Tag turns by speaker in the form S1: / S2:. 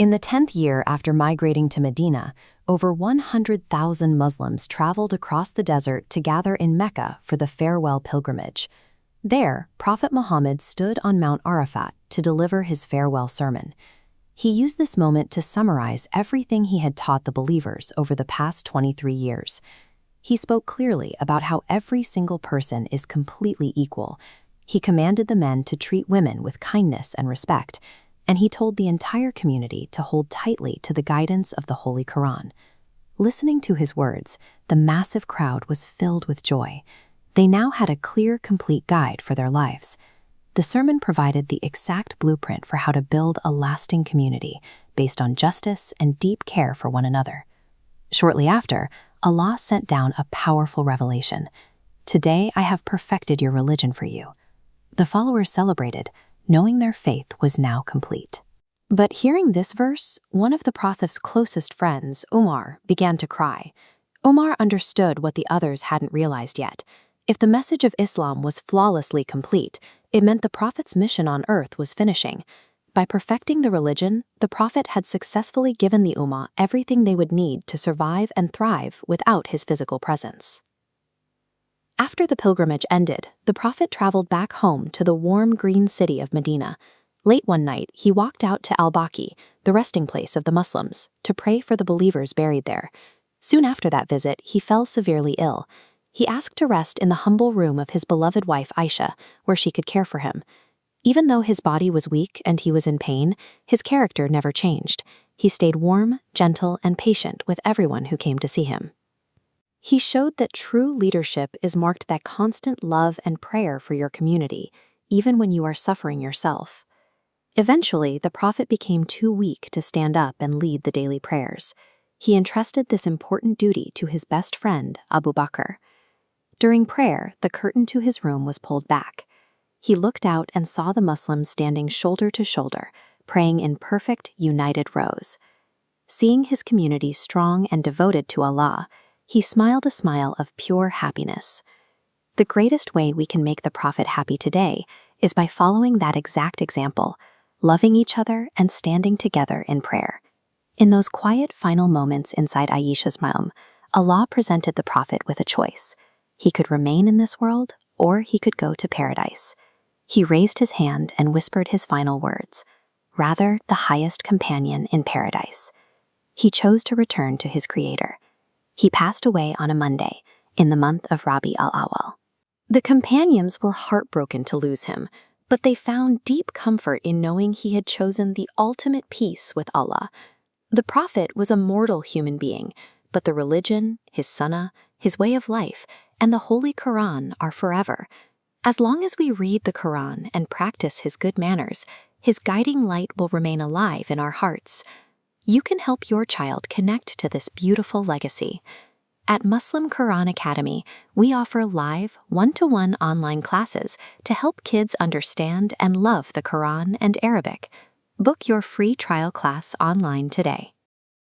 S1: In the 10th year after migrating to Medina, over 100,000 Muslims traveled across the desert to gather in Mecca for the farewell pilgrimage. There, Prophet Muhammad stood on Mount Arafat to deliver his farewell sermon. He used this moment to summarize everything he had taught the believers over the past 23 years. He spoke clearly about how every single person is completely equal. He commanded the men to treat women with kindness and respect, and he told the entire community to hold tightly to the guidance of the Holy Qur'an. Listening to his words, the massive crowd was filled with joy. They now had a clear, complete guide for their lives. The sermon provided the exact blueprint for how to build a lasting community based on justice and deep care for one another. Shortly after, Allah sent down a powerful revelation. "Today I have perfected your religion for you." The followers celebrated, knowing their faith was now complete. But hearing this verse, one of the Prophet's closest friends, Umar, began to cry. Umar understood what the others hadn't realized yet. If the message of Islam was flawlessly complete, it meant the Prophet's mission on earth was finishing. By perfecting the religion, the Prophet had successfully given the Ummah everything they would need to survive and thrive without his physical presence. After the pilgrimage ended, the Prophet traveled back home to the warm green city of Medina. Late one night, he walked out to al-Baqi, the resting place of the Muslims, to pray for the believers buried there. Soon after that visit, he fell severely ill. He asked to rest in the humble room of his beloved wife Aisha, where she could care for him. Even though his body was weak and he was in pain, his character never changed. He stayed warm, gentle, and patient with everyone who came to see him. He showed that true leadership is marked by constant love and prayer for your community, even when you are suffering yourself. Eventually, the Prophet became too weak to stand up and lead the daily prayers. He entrusted this important duty to his best friend, Abu Bakr. During prayer, the curtain to his room was pulled back. He looked out and saw the Muslims standing shoulder to shoulder, praying in perfect, united rows. Seeing his community strong and devoted to Allah, he smiled a smile of pure happiness. The greatest way we can make the Prophet happy today is by following that exact example, loving each other and standing together in prayer. In those quiet final moments inside Aisha's room, Allah presented the Prophet with a choice. He could remain in this world, or he could go to paradise. He raised his hand and whispered his final words, "Rather the highest companion in paradise." He chose to return to his Creator. He passed away on a Monday, in the month of Rabi al-Awwal. The companions were heartbroken to lose him, but they found deep comfort in knowing he had chosen the ultimate peace with Allah. The Prophet was a mortal human being, but the religion, his sunnah, his way of life, and the Holy Qur'an are forever. As long as we read the Qur'an and practice his good manners, his guiding light will remain alive in our hearts. You can help your child connect to this beautiful legacy. At Muslim Qur'an Academy, we offer live, one-to-one online classes to help kids understand and love the Qur'an and Arabic. Book your free trial class online today.